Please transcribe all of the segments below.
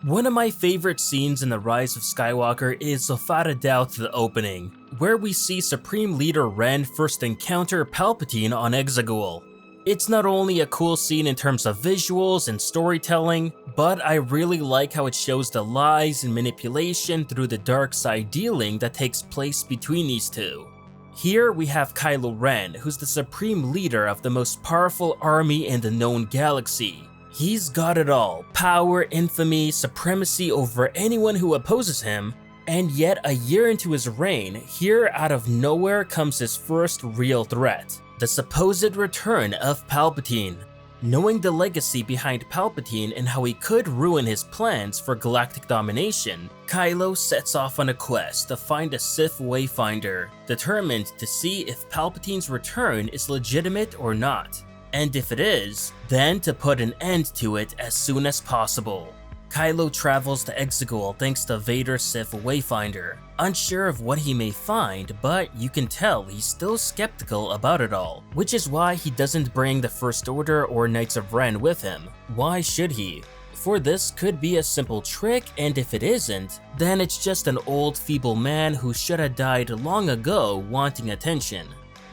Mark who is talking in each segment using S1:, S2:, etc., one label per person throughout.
S1: One of my favorite scenes in The Rise of Skywalker is without a doubt the opening, where we see Supreme Leader Ren first encounter Palpatine on Exegol. It's not only a cool scene in terms of visuals and storytelling, but I really like how it shows the lies and manipulation through the dark side dealing that takes place between these two. Here we have Kylo Ren, who's the supreme leader of the most powerful army in the known galaxy. He's got it all: power, infamy, supremacy over anyone who opposes him, and yet a year into his reign, here out of nowhere comes his first real threat: the supposed return of Palpatine. Knowing the legacy behind Palpatine and how he could ruin his plans for galactic domination, Kylo sets off on a quest to find a Sith Wayfinder, determined to see if Palpatine's return is legitimate or not. And if it is, then to put an end to it as soon as possible. Kylo travels to Exegol thanks to Vader's Sith Wayfinder, unsure of what he may find, but you can tell he's still skeptical about it all, which is why he doesn't bring the First Order or Knights of Ren with him. Why should he? For this could be a simple trick, and if it isn't, then it's just an old feeble man who should have died long ago wanting attention.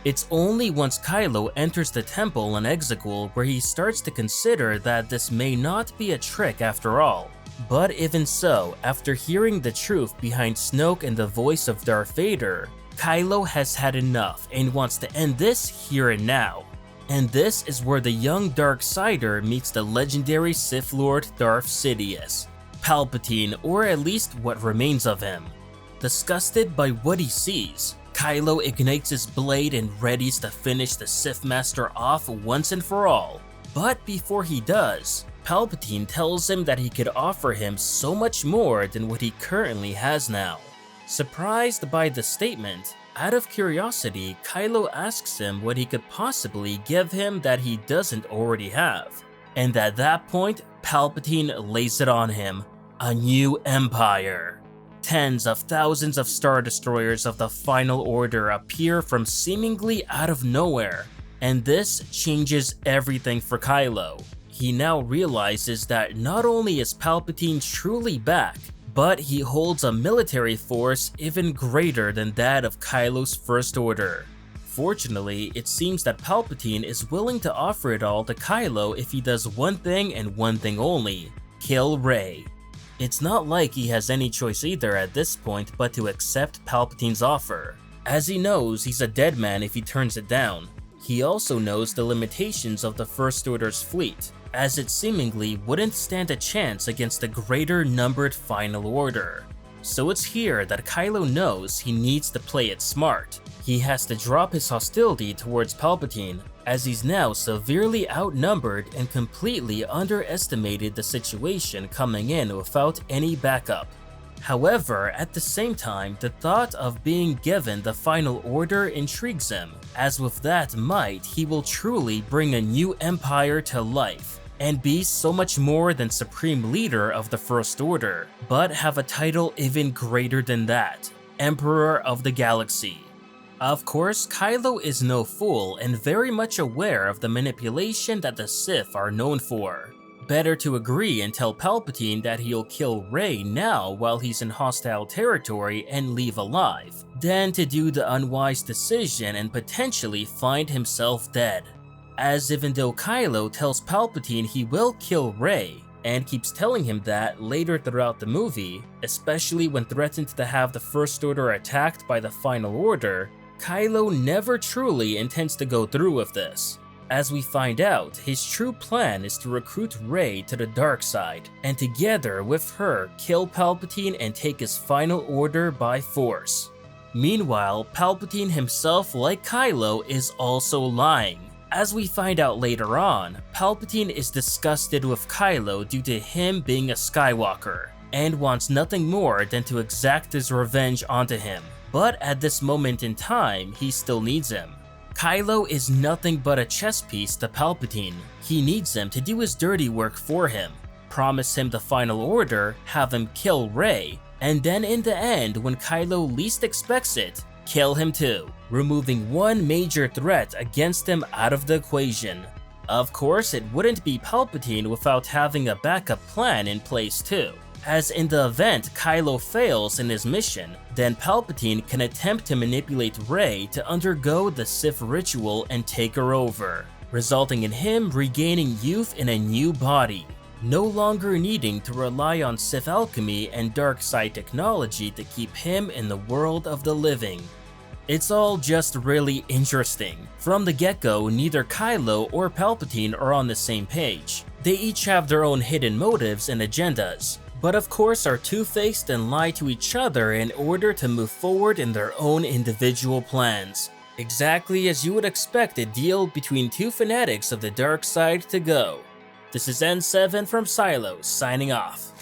S1: It's only once Kylo enters the temple on Exegol where he starts to consider that this may not be a trick after all. But even so, after hearing the truth behind Snoke and the voice of Darth Vader, Kylo has had enough and wants to end this here and now. And this is where the young Darksider meets the legendary Sith Lord Darth Sidious, Palpatine, or at least what remains of him. Disgusted by what he sees, Kylo ignites his blade and readies to finish the Sith Master off once and for all. But before he does, Palpatine tells him that he could offer him so much more than what he currently has now. Surprised by the statement, out of curiosity, Kylo asks him what he could possibly give him that he doesn't already have. And at that point, Palpatine lays it on him: a new empire. Tens of thousands of Star Destroyers of the Final Order appear from seemingly out of nowhere, and this changes everything for Kylo. He now realizes that not only is Palpatine truly back, but he holds a military force even greater than that of Kylo's First Order. Fortunately, it seems that Palpatine is willing to offer it all to Kylo if he does one thing and one thing only: kill Rey. It's not like he has any choice either at this point but to accept Palpatine's offer, as he knows he's a dead man if he turns it down. He also knows the limitations of the First Order's fleet, as it seemingly wouldn't stand a chance against the greater numbered Final Order. So it's here that Kylo knows he needs to play it smart. He has to drop his hostility towards Palpatine, as he's now severely outnumbered and completely underestimated the situation coming in without any backup. However, at the same time, the thought of being given the Final Order intrigues him, as with that might, he will truly bring a new empire to life, and be so much more than Supreme Leader of the First Order, but have a title even greater than that: Emperor of the Galaxy. Of course, Kylo is no fool and very much aware of the manipulation that the Sith are known for. Better to agree and tell Palpatine that he'll kill Rey now while he's in hostile territory and leave alive, than to do the unwise decision and potentially find himself dead. As even though Kylo tells Palpatine he will kill Rey, and keeps telling him that later throughout the movie, especially when threatened to have the First Order attacked by the Final Order, Kylo never truly intends to go through with this. As we find out, his true plan is to recruit Rey to the dark side, and together with her kill Palpatine and take his Final Order by force. Meanwhile, Palpatine himself, like Kylo, is also lying. As we find out later on, Palpatine is disgusted with Kylo due to him being a Skywalker, and wants nothing more than to exact his revenge onto him. But at this moment in time, he still needs him. Kylo is nothing but a chess piece to Palpatine. He needs him to do his dirty work for him, promise him the Final Order, have him kill Rey, and then in the end, when Kylo least expects it, kill him too, removing one major threat against him out of the equation. Of course, it wouldn't be Palpatine without having a backup plan in place too. as in the event Kylo fails in his mission, then Palpatine can attempt to manipulate Rey to undergo the Sith ritual and take her over, resulting in him regaining youth in a new body, no longer needing to rely on Sith alchemy and dark side technology to keep him in the world of the living. It's all just really interesting. From the get-go, neither Kylo or Palpatine are on the same page. They each have their own hidden motives and agendas, but of course are two-faced and lie to each other in order to move forward in their own individual plans. Exactly as you would expect a deal between two fanatics of the dark side to go. This is N7 from Silos, signing off.